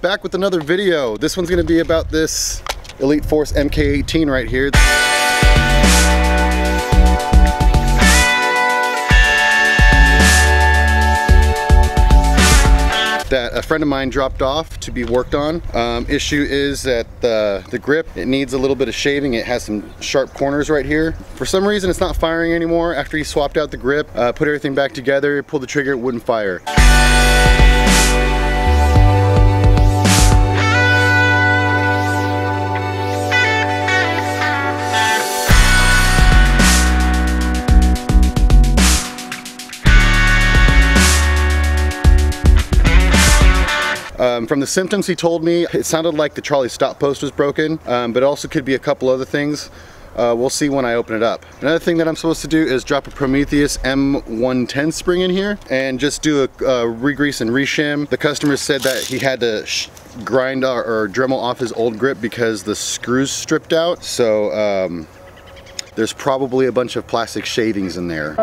back with another video. This one's gonna be about this Elite Force MK18 right here. That a friend of mine dropped off to be worked on. Issue is that the grip, it needs a little bit of shaving. It has some sharp corners right here. For some reason, it's not firing anymore. After he swapped out the grip, put everything back together, pulled the trigger, it wouldn't fire. From the symptoms he told me, it sounded like the Trolly stop post was broken, but it also could be a couple other things. We'll see when I open it up. Another thing that I'm supposed to do is drop a Prometheus M110 spring in here and just do a re-grease and re-shim. The customer said that he had to grind or Dremel off his old grip because the screws stripped out. So there's probably a bunch of plastic shavings in there.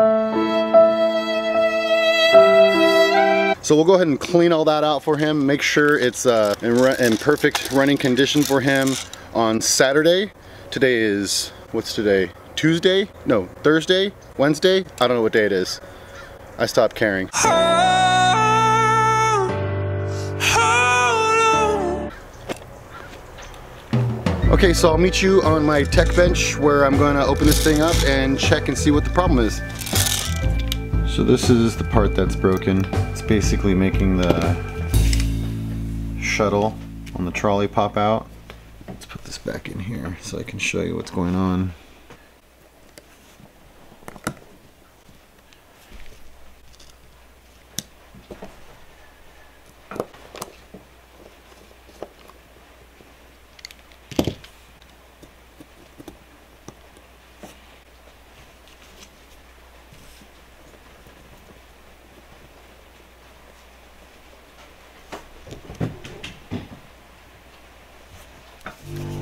So we'll go ahead and clean all that out for him, make sure it's in perfect running condition for him on Saturday. Today is, what's today? Tuesday? No, Thursday? Wednesday? I don't know what day it is. I stopped caring. Okay, so I'll meet you on my tech bench where I'm going to open this thing up and check and see what the problem is. So this is the part that's broken. It's basically making the shuttle on the Trolly pop out. Let's put this back in here so I can show you what's going on.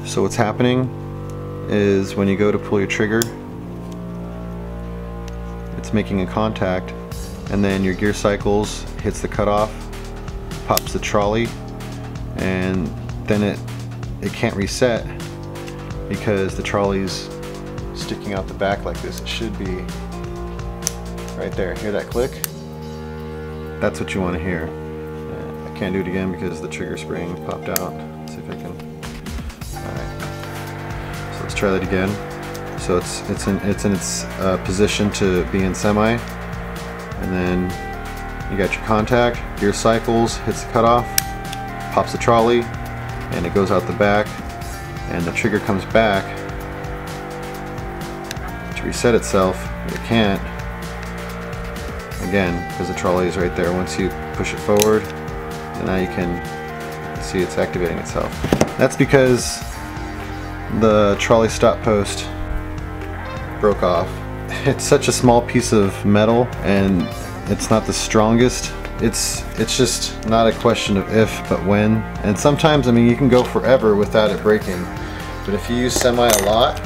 So what's happening is when you go to pull your trigger, it's making a contact, and then your gear cycles hits the cutoff, pops the Trolly, and then it can't reset because the Trolly's sticking out the back like this. It should be right there. Hear that click? That's what you want to hear. I can't do it again because the trigger spring popped out. Let's see if I can. Let's try that again. So it's in its position to be in semi, and then you got your contact, gear cycles, hits the cutoff, pops the Trolly, and it goes out the back, and the trigger comes back to reset itself. But it can't, again, because the Trolly is right there. Once you push it forward, and now you can see it's activating itself. That's because the Trolly stop post broke off. It's such a small piece of metal and it's not the strongest. It's just not a question of if but when. And sometimes, I mean, you can go forever without it breaking, but if you use semi a lot,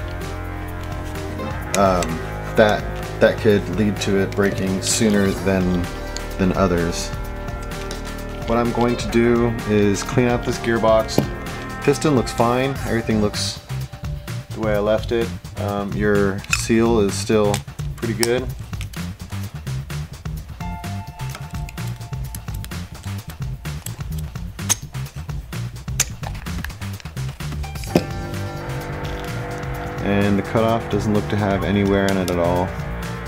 that could lead to it breaking sooner than others. What I'm going to do is clean out this gearbox. Piston looks fine, everything looks the way I left it. Your seal is still pretty good. And the cutoff doesn't look to have any wear in it at all.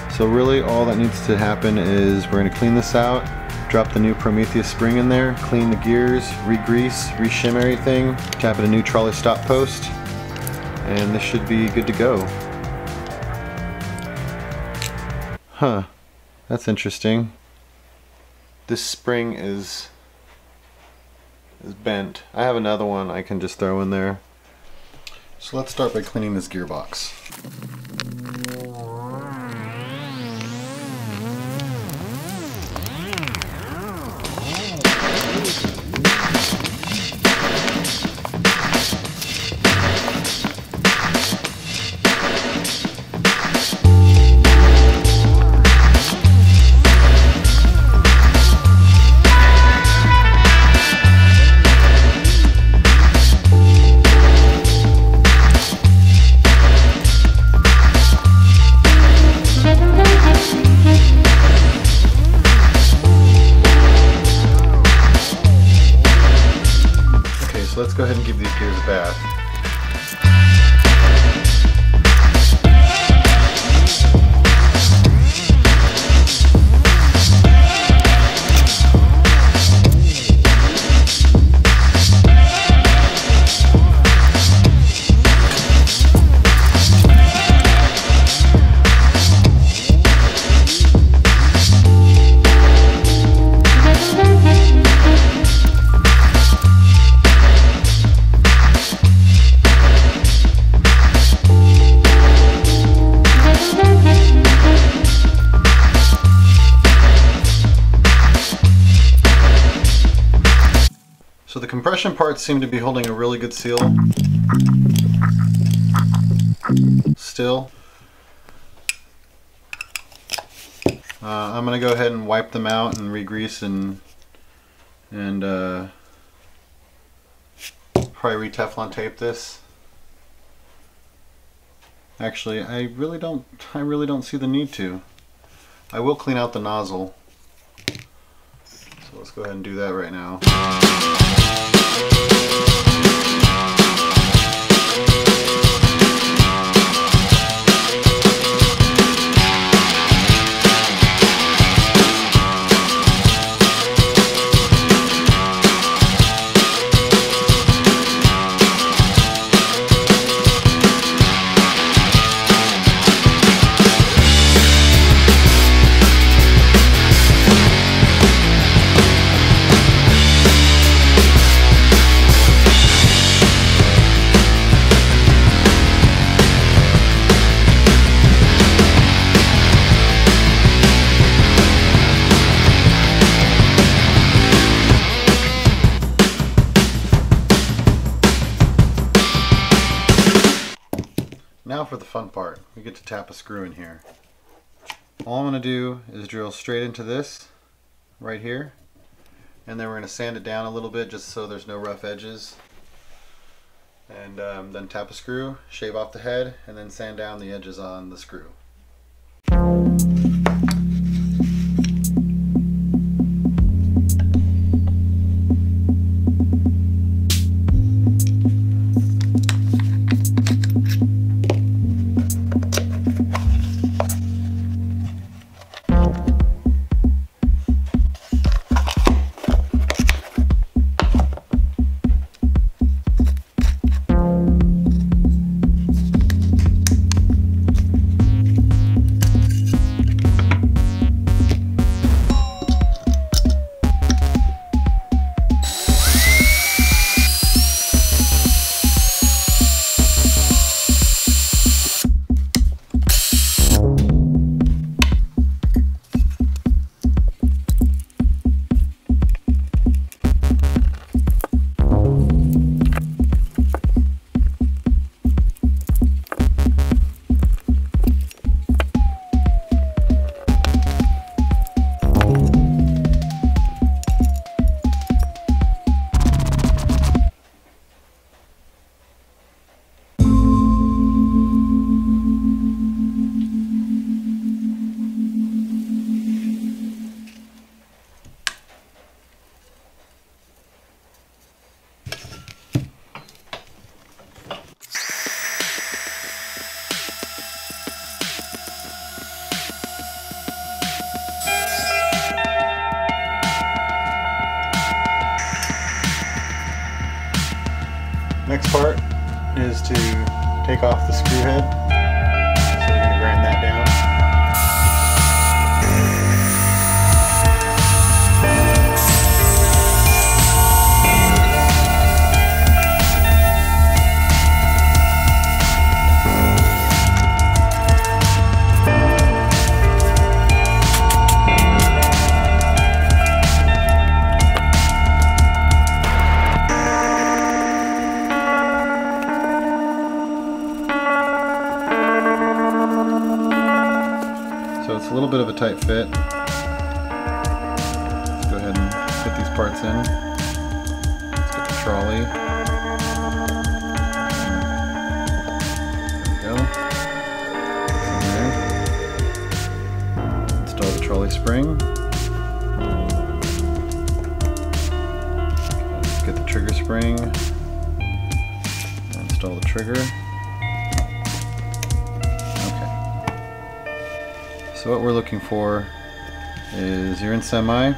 So really all that needs to happen is we're going to clean this out, drop the new Prometheus spring in there, clean the gears, re-grease, re-shim everything, tap in a new Trolly stop post, and this should be good to go. Huh, that's interesting. This spring is bent. I have another one I can just throw in there. So let's start by cleaning this gearbox. so let's go ahead and give these gears a bath. So the compression parts seem to be holding a really good seal still. I'm going to go ahead and wipe them out and re-grease and probably re-Teflon tape this. Actually, I really don't see the need to. I will clean out the nozzle. So let's go ahead and do that right now. Now for the fun part, we get to tap a screw in here. All I'm going to do is drill straight into this right here, and then we're going to sand it down a little bit just so there's no rough edges, and then tap a screw, shave off the head, and then sand down the edges on the screw. Next part is to take off the screw head. So we're going to grind that down. So it's a little bit of a tight fit. Let's go ahead and put these parts in. Let's get the trolley. There we go. Install the trolley spring. Let's get the trigger spring. install the trigger. Okay. So what we're looking for is you're in semi,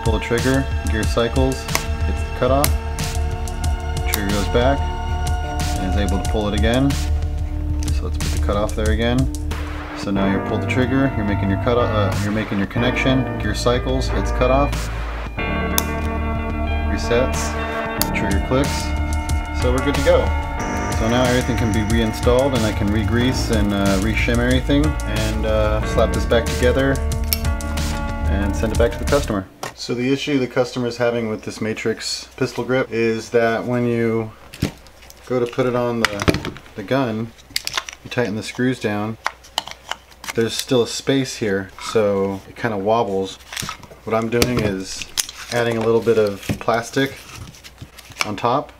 pull the trigger, gear cycles, hits the cutoff, trigger goes back, and is able to pull it again. So let's put the cutoff there again. So now you pull the trigger, you're making your cutoff, you're making your connection, gear cycles, hits cutoff, resets, trigger clicks, so we're good to go. So now everything can be reinstalled and I can re-grease and re-shim everything and slap this back together and send it back to the customer. So the issue the customer is having with this Matrix pistol grip is that when you go to put it on the gun, you tighten the screws down, there's still a space here, so it kind of wobbles. What I'm doing is adding a little bit of plastic on top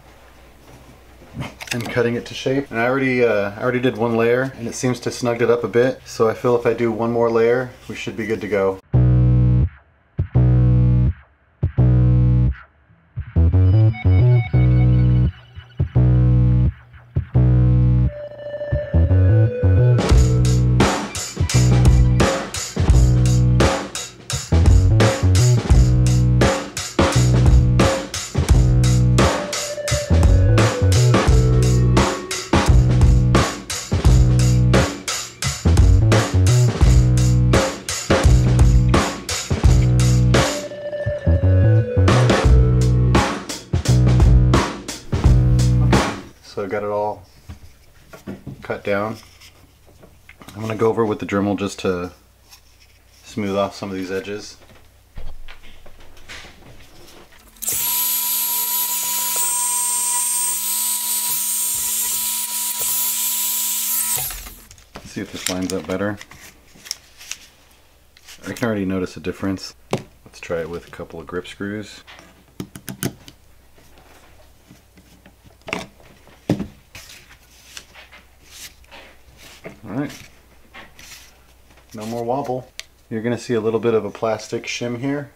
and cutting it to shape. And I already did one layer and it seems to snug it up a bit, so I feel if I do one more layer we should be good to go. So I got it all cut down. I'm going to go over with the Dremel just to smooth off some of these edges. Let's see if this lines up better. I can already notice a difference. Let's try it with a couple of grip screws. Alright, no more wobble. You're going to see a little bit of a plastic shim here,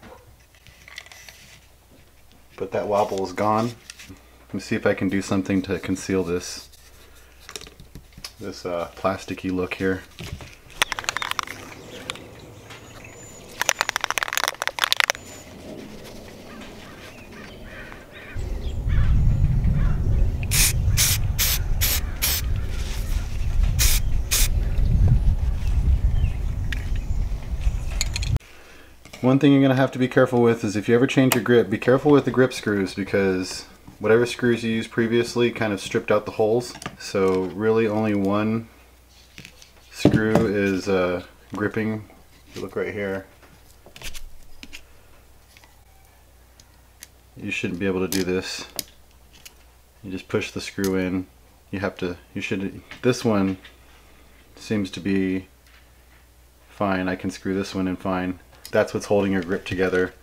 but that wobble is gone. Let me see if I can do something to conceal this plasticky look here. One thing you're going to have to be careful with is if you ever change your grip, be careful with the grip screws, because whatever screws you used previously kind of stripped out the holes. So really only one screw is gripping. If you look right here, you shouldn't be able to do this. You just push the screw in. This one seems to be fine. I can screw this one in fine. That's what's holding your grip together.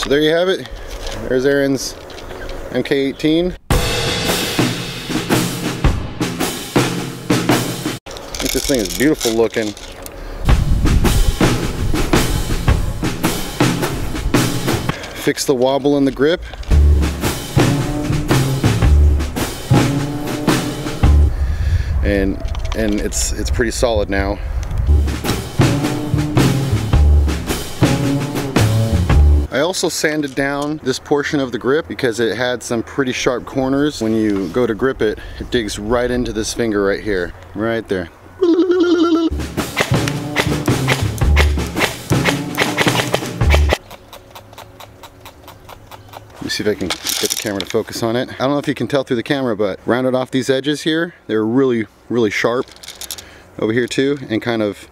there you have it. There's Aaron's MK18. I think this thing is beautiful looking. Fix the wobble in the grip. And it's pretty solid now. I also sanded down this portion of the grip because it had some pretty sharp corners. When you go to grip it, it digs right into this finger right here, right there. Let me see if I can get the camera to focus on it. I don't know if you can tell through the camera, but rounded off these edges here, they're really sharp over here too, and kind of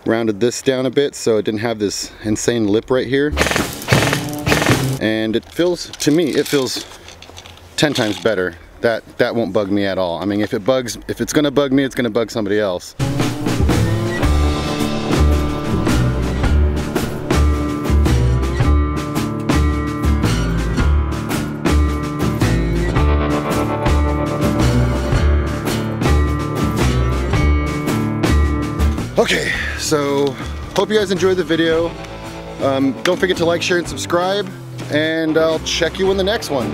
rounded this down a bit so it didn't have this insane lip right here. And it feels, to me, it feels 10 times better. That won't bug me at all. I mean, if it's gonna bug me, it's gonna bug somebody else. Okay, so hope you guys enjoyed the video. Don't forget to like, share, and subscribe, and I'll check you in the next one.